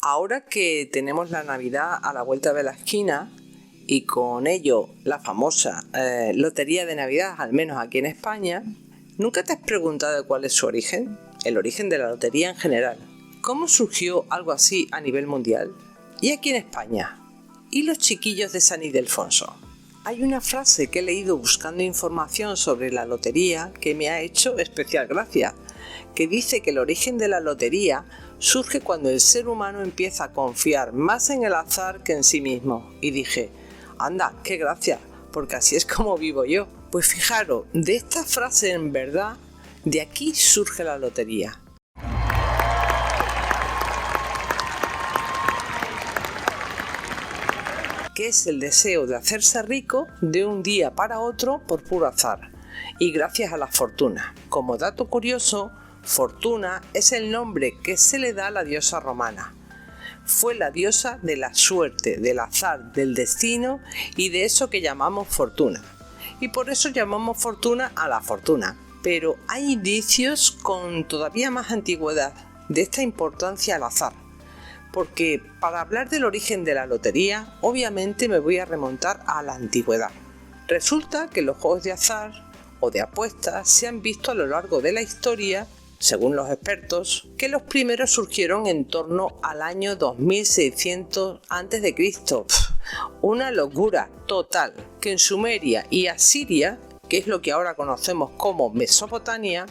Ahora que tenemos la Navidad a la vuelta de la esquina y con ello la famosa Lotería de Navidad, al menos aquí en España, ¿nunca te has preguntado cuál es su origen? El origen de la lotería en general. ¿Cómo surgió algo así a nivel mundial? ¿Y aquí en España? ¿Y los chiquillos de San Ildefonso? Hay una frase que he leído buscando información sobre la lotería que me ha hecho especial gracia, que dice que el origen de la lotería surge cuando el ser humano empieza a confiar más en el azar que en sí mismo. Y dije, anda, qué gracia, porque así es como vivo yo. Pues fijaros, de esta frase en verdad, de aquí surge la lotería. Que es el deseo de hacerse rico de un día para otro por puro azar, y gracias a la fortuna. Como dato curioso, Fortuna es el nombre que se le da a la diosa romana. Fue la diosa de la suerte, del azar, del destino y de eso que llamamos fortuna. Y por eso llamamos fortuna a la fortuna. Pero hay indicios con todavía más antigüedad de esta importancia al azar. Porque para hablar del origen de la lotería, obviamente me voy a remontar a la antigüedad. Resulta que los juegos de azar o de apuestas se han visto a lo largo de la historia, según los expertos, que los primeros surgieron en torno al año 2600 a.C. Una locura total, que en Sumeria y Asiria, que es lo que ahora conocemos como Mesopotamia,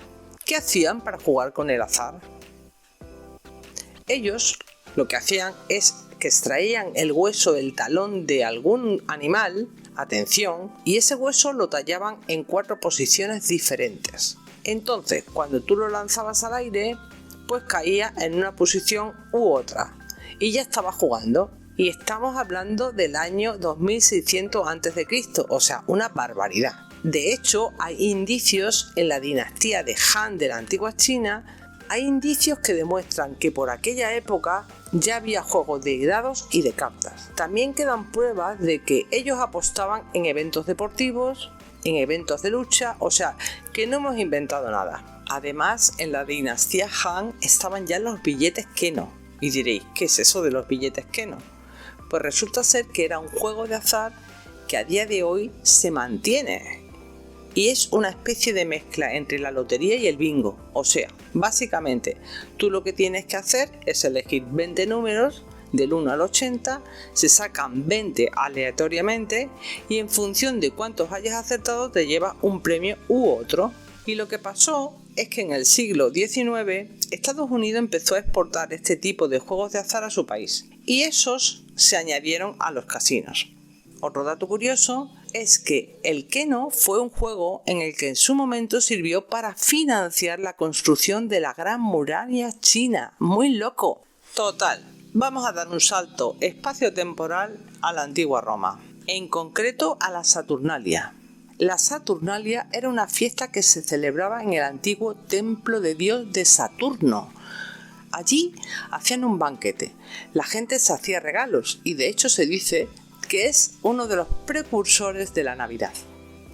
¿qué hacían para jugar con el azar? Ellos lo que hacían es que extraían el hueso del talón de algún animal, atención, y ese hueso lo tallaban en 4 posiciones diferentes. Entonces, cuando tú lo lanzabas al aire, pues caía en una posición u otra y ya estaba jugando. Y estamos hablando del año 2600 a.C., o sea, una barbaridad. De hecho, hay indicios en la dinastía de Han de la antigua China, hay indicios que demuestran que por aquella época ya había juegos de dados y de cartas. También quedan pruebas de que ellos apostaban en eventos deportivos, en eventos de lucha, o sea, que no hemos inventado nada. Además, en la dinastía Han estaban ya los billetes Keno. Y diréis, ¿qué es eso de los billetes Keno? Pues resulta ser que era un juego de azar que a día de hoy se mantiene. Y es una especie de mezcla entre la lotería y el bingo. O sea, básicamente, tú lo que tienes que hacer es elegir 20 números, del 1 al 80, se sacan 20 aleatoriamente y en función de cuántos hayas acertado te llevas un premio u otro. Y lo que pasó es que en el siglo XIX Estados Unidos empezó a exportar este tipo de juegos de azar a su país y esos se añadieron a los casinos. Otro dato curioso es que el Keno fue un juego en el que en su momento sirvió para financiar la construcción de la Gran Muralla China. Muy loco. Total. Vamos a dar un salto espacio-temporal a la antigua Roma, en concreto a la Saturnalia. La Saturnalia era una fiesta que se celebraba en el antiguo templo de Dios de Saturno. Allí hacían un banquete, la gente se hacía regalos y de hecho se dice que es uno de los precursores de la Navidad.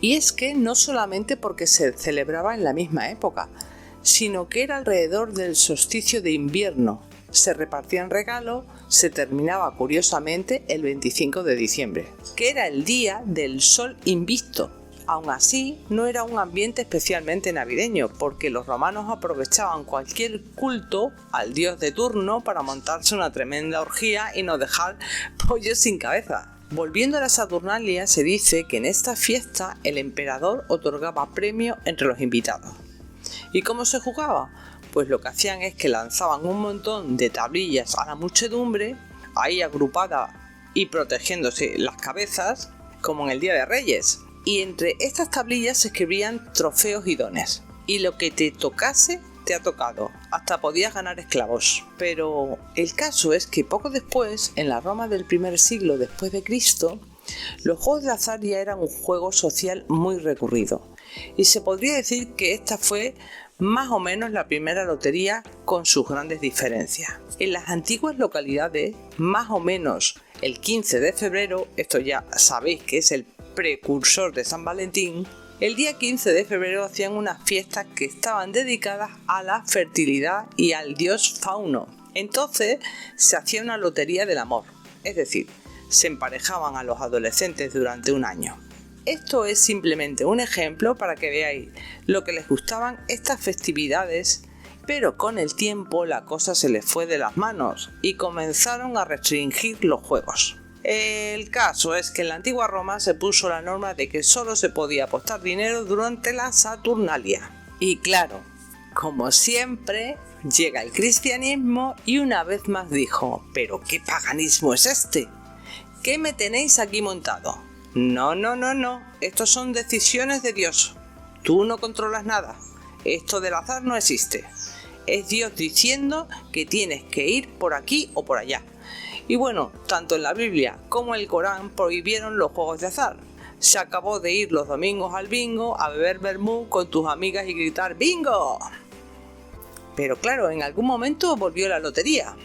Y es que no solamente porque se celebraba en la misma época, sino que era alrededor del solsticio de invierno. Se repartían regalos, se terminaba curiosamente el 25 de diciembre, que era el día del sol invisto. Aún así, no era un ambiente especialmente navideño, porque los romanos aprovechaban cualquier culto al dios de turno para montarse una tremenda orgía y no dejar pollos sin cabeza. Volviendo a la Saturnalia, se dice que en esta fiesta el emperador otorgaba premios entre los invitados. ¿Y cómo se jugaba? Pues lo que hacían es que lanzaban un montón de tablillas a la muchedumbre, ahí agrupada y protegiéndose las cabezas, como en el Día de Reyes. Y entre estas tablillas se escribían trofeos y dones. Y lo que te tocase, te ha tocado. Hasta podías ganar esclavos. Pero el caso es que poco después, en la Roma del primer siglo después de Cristo, los juegos de azar ya eran un juego social muy recurrido. Y se podría decir que esta fue más o menos la primera lotería con sus grandes diferencias. En las antiguas localidades, más o menos el 15 de febrero, esto ya sabéis que es el precursor de San Valentín, el día 15 de febrero hacían unas fiestas que estaban dedicadas a la fertilidad y al dios Fauno. Entonces se hacía una lotería del amor, es decir, se emparejaban a los adolescentes durante un año. Esto es simplemente un ejemplo para que veáis lo que les gustaban estas festividades, pero con el tiempo la cosa se les fue de las manos y comenzaron a restringir los juegos. El caso es que en la antigua Roma se puso la norma de que solo se podía apostar dinero durante la Saturnalia. Y claro, como siempre, llega el cristianismo y una vez más dijo: ¿pero qué paganismo es este? ¿Qué me tenéis aquí montado? No, estos son decisiones de Dios. Tú no controlas nada. Esto del azar no existe. Es Dios diciendo que tienes que ir por aquí o por allá. Y bueno, tanto en la Biblia como en el Corán prohibieron los juegos de azar. Se acabó de ir los domingos al bingo a beber vermú con tus amigas y gritar ¡bingo! Pero claro, en algún momento volvió la lotería.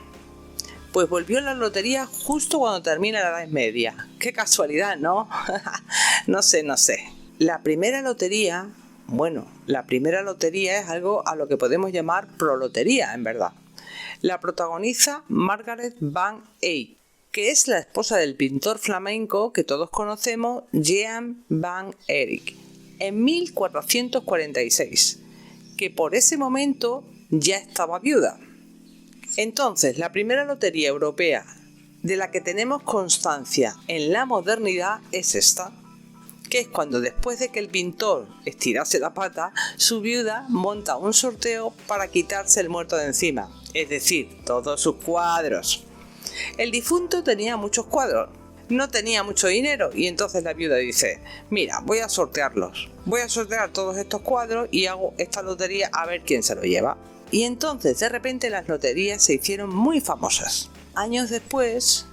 Pues volvió la lotería justo cuando termina la Edad Media. ¡Qué casualidad!, ¿no? No sé. La primera lotería es algo a lo que podemos llamar prolotería, en verdad. La protagoniza Margaret van Eyck, que es la esposa del pintor flamenco que todos conocemos, Jan van Eyck, en 1446, que por ese momento ya estaba viuda. Entonces, la primera lotería europea de la que tenemos constancia en la modernidad es esta, que es cuando después de que el pintor estirase la pata, su viuda monta un sorteo para quitarse el muerto de encima, es decir, todos sus cuadros. El difunto tenía muchos cuadros, no tenía mucho dinero y entonces la viuda dice: mira, voy a sortear todos estos cuadros y hago esta lotería a ver quién se lo lleva. Y entonces de repente las loterías se hicieron muy famosas. Años después,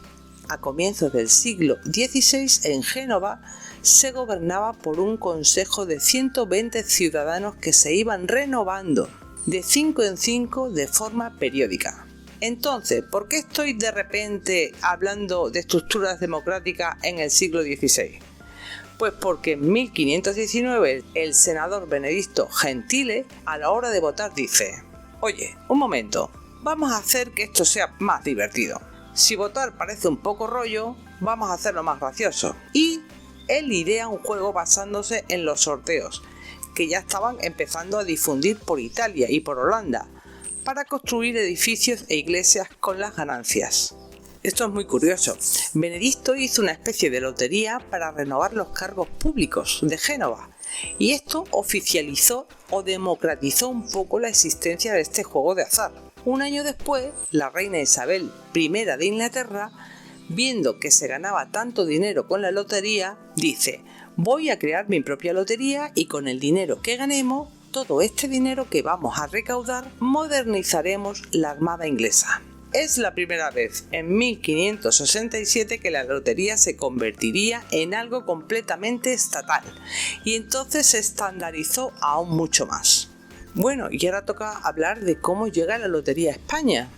a comienzos del siglo XVI, en Génova, se gobernaba por un consejo de 120 ciudadanos que se iban renovando de 5 en 5 de forma periódica. Entonces, ¿por qué estoy de repente hablando de estructuras democráticas en el siglo XVI? Pues porque en 1519 el senador Benedicto Gentile, a la hora de votar, dice: oye, un momento, vamos a hacer que esto sea más divertido. Si votar parece un poco rollo, vamos a hacerlo más gracioso. Y él idea un juego basándose en los sorteos, que ya estaban empezando a difundir por Italia y por Holanda, para construir edificios e iglesias con las ganancias. Esto es muy curioso. Benedicto hizo una especie de lotería para renovar los cargos públicos de Génova, y esto oficializó o democratizó un poco la existencia de este juego de azar. Un año después, la reina Isabel I de Inglaterra, viendo que se ganaba tanto dinero con la lotería, dice: voy a crear mi propia lotería y con el dinero que ganemos, todo este dinero que vamos a recaudar, modernizaremos la Armada inglesa. Es la primera vez en 1567 que la lotería se convertiría en algo completamente estatal y entonces se estandarizó aún mucho más. Bueno, y ahora toca hablar de cómo llega la lotería a España.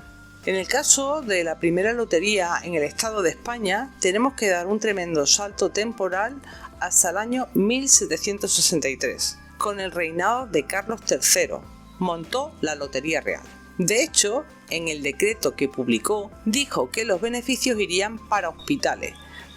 En el caso de la primera lotería en el estado de España, tenemos que dar un tremendo salto temporal hasta el año 1763, con el reinado de Carlos III. Montó la Lotería Real. De hecho, en el decreto que publicó, dijo que los beneficios irían para hospitales,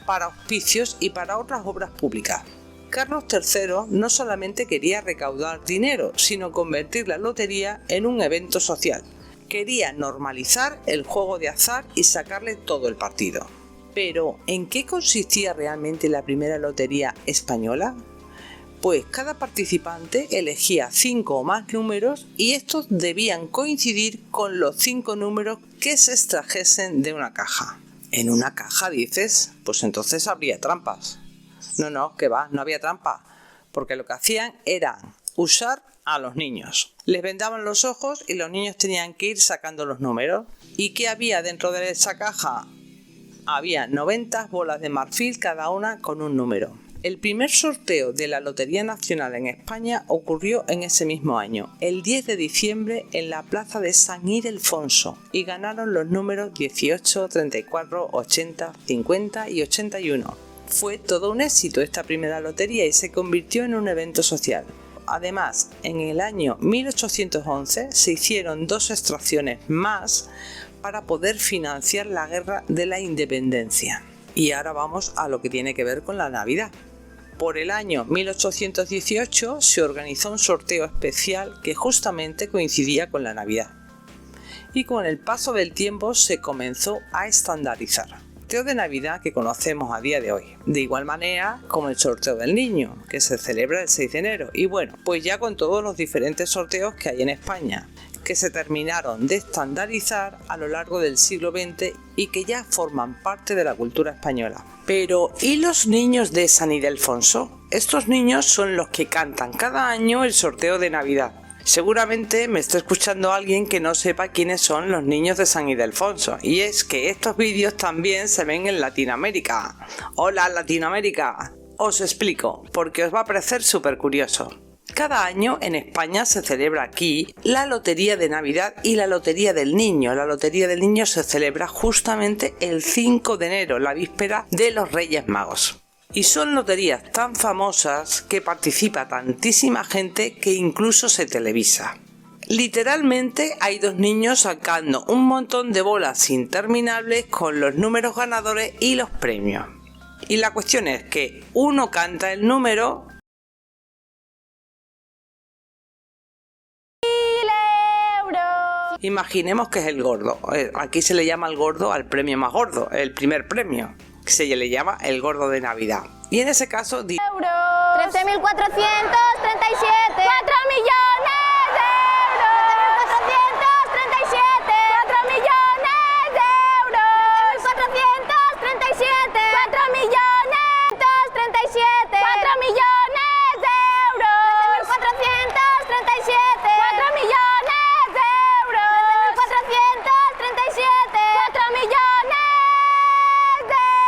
para hospicios y para otras obras públicas. Carlos III no solamente quería recaudar dinero, sino convertir la lotería en un evento social. Quería normalizar el juego de azar y sacarle todo el partido. Pero, ¿en qué consistía realmente la primera lotería española? Pues cada participante elegía 5 o más números y estos debían coincidir con los 5 números que se extrajesen de una caja. ¿En una caja dices? Pues entonces habría trampas. No, que va, no había trampa, porque lo que hacían era usar a los niños. Les vendaban los ojos y los niños tenían que ir sacando los números. ¿Y qué había dentro de esa caja? Había 90 bolas de marfil, cada una con un número. El primer sorteo de la Lotería Nacional en España ocurrió en ese mismo año, el 10 de diciembre, en la plaza de San Ildefonso, y ganaron los números 18, 34, 80, 50 y 81. Fue todo un éxito esta primera lotería y se convirtió en un evento social. Además, en el año 1811 se hicieron 2 extracciones más para poder financiar la guerra de la independencia. Y ahora vamos a lo que tiene que ver con la Navidad. Por el año 1818 se organizó un sorteo especial que justamente coincidía con la Navidad. Y con el paso del tiempo se comenzó a estandarizar. Sorteo de Navidad que conocemos a día de hoy. De igual manera como el sorteo del niño, que se celebra el 6 de enero. Y bueno, pues ya con todos los diferentes sorteos que hay en España, que se terminaron de estandarizar a lo largo del siglo XX y que ya forman parte de la cultura española. Pero, ¿y los niños de San Ildefonso? Estos niños son los que cantan cada año el sorteo de Navidad. Seguramente me está escuchando alguien que no sepa quiénes son los niños de San Ildefonso, y es que estos vídeos también se ven en Latinoamérica. ¡Hola, Latinoamérica! Os explico, porque os va a parecer súper curioso. Cada año en España se celebra aquí la Lotería de Navidad y la Lotería del Niño. La Lotería del Niño se celebra justamente el 5 de enero, la víspera de los Reyes Magos. Y son loterías tan famosas que participa tantísima gente que incluso se televisa. Literalmente hay dos niños sacando un montón de bolas interminables con los números ganadores y los premios. Y la cuestión es que uno canta el número. Imaginemos que es el gordo. Aquí se le llama al gordo al premio más gordo, el primer premio, que se le llama el gordo de Navidad. Y en ese caso... ¡13.437! ¡4 millones de euros! ¡13.437! ¡4 millones de euros! ¡13.437! ¡4 millones! ¡4 millones de euros! ¡13.437! ¡4 millones de euros! ¡13.437! ¡4 millones de euros!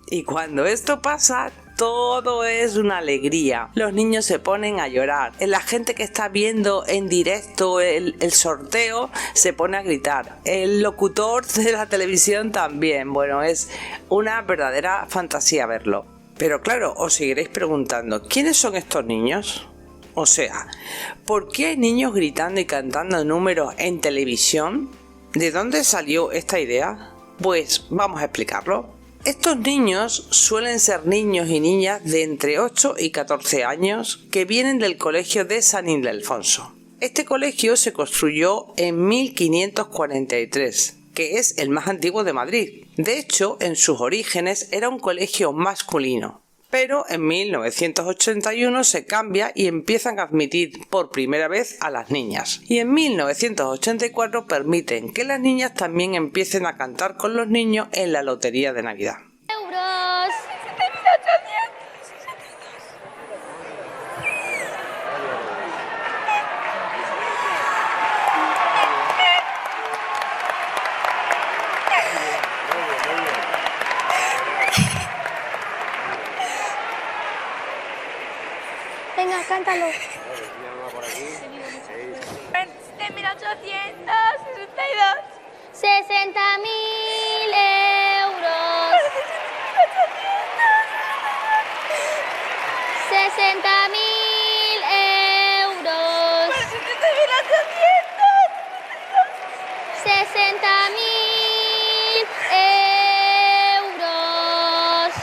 Y cuando esto pasa, todo es una alegría. Los niños se ponen a llorar. La gente que está viendo en directo el sorteo se pone a gritar. El locutor de la televisión también. Bueno, es una verdadera fantasía verlo. Pero claro, os seguiréis preguntando, ¿quiénes son estos niños? O sea, ¿por qué hay niños gritando y cantando números en televisión? ¿De dónde salió esta idea? Pues vamos a explicarlo. Estos niños suelen ser niños y niñas de entre 8 y 14 años que vienen del colegio de San Ildefonso. Este colegio se construyó en 1543, que es el más antiguo de Madrid. De hecho, en sus orígenes era un colegio masculino. Pero en 1981 se cambia y empiezan a admitir por primera vez a las niñas. Y en 1984 permiten que las niñas también empiecen a cantar con los niños en la Lotería de Navidad. Euros. Venga, cántalo. 60.862. 60.000 euros. 60.000 euros. 60.000 euros.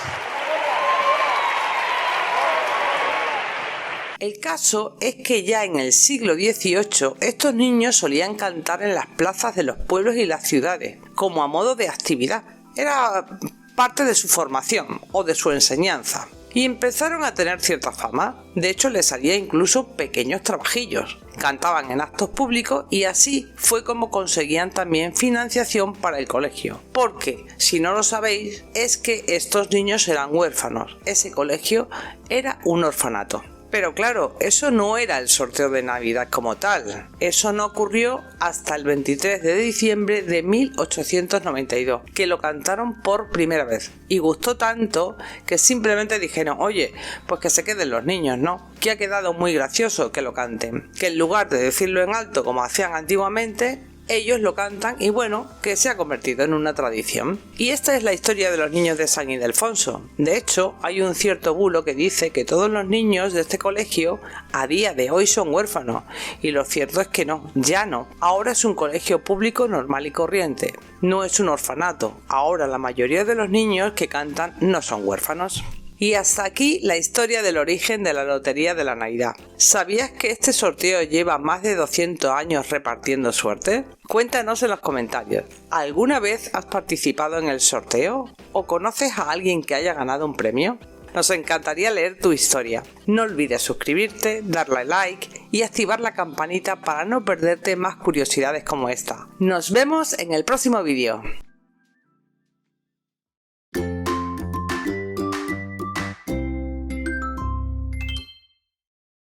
El caso es que ya en el siglo XVIII estos niños solían cantar en las plazas de los pueblos y las ciudades, como a modo de actividad. Era parte de su formación o de su enseñanza. Y empezaron a tener cierta fama. De hecho, les salía incluso pequeños trabajillos. Cantaban en actos públicos y así fue como conseguían también financiación para el colegio. Porque, si no lo sabéis, es que estos niños eran huérfanos. Ese colegio era un orfanato. Pero claro, eso no era el sorteo de Navidad como tal. Eso no ocurrió hasta el 23 de diciembre de 1892, que lo cantaron por primera vez. Y gustó tanto que simplemente dijeron, oye, pues que se queden los niños, ¿no? Que ha quedado muy gracioso que lo canten. Que en lugar de decirlo en alto como hacían antiguamente, ellos lo cantan y bueno, que se ha convertido en una tradición. Y esta es la historia de los niños de San Ildefonso. De hecho, hay un cierto bulo que dice que todos los niños de este colegio a día de hoy son huérfanos, y lo cierto es que no, ya no. Ahora es un colegio público normal y corriente. No es un orfanato. Ahora la mayoría de los niños que cantan no son huérfanos. Y hasta aquí la historia del origen de la Lotería de la Navidad. ¿Sabías que este sorteo lleva más de 200 años repartiendo suerte? Cuéntanos en los comentarios. ¿Alguna vez has participado en el sorteo? ¿O conoces a alguien que haya ganado un premio? Nos encantaría leer tu historia. No olvides suscribirte, darle a like y activar la campanita para no perderte más curiosidades como esta. Nos vemos en el próximo vídeo.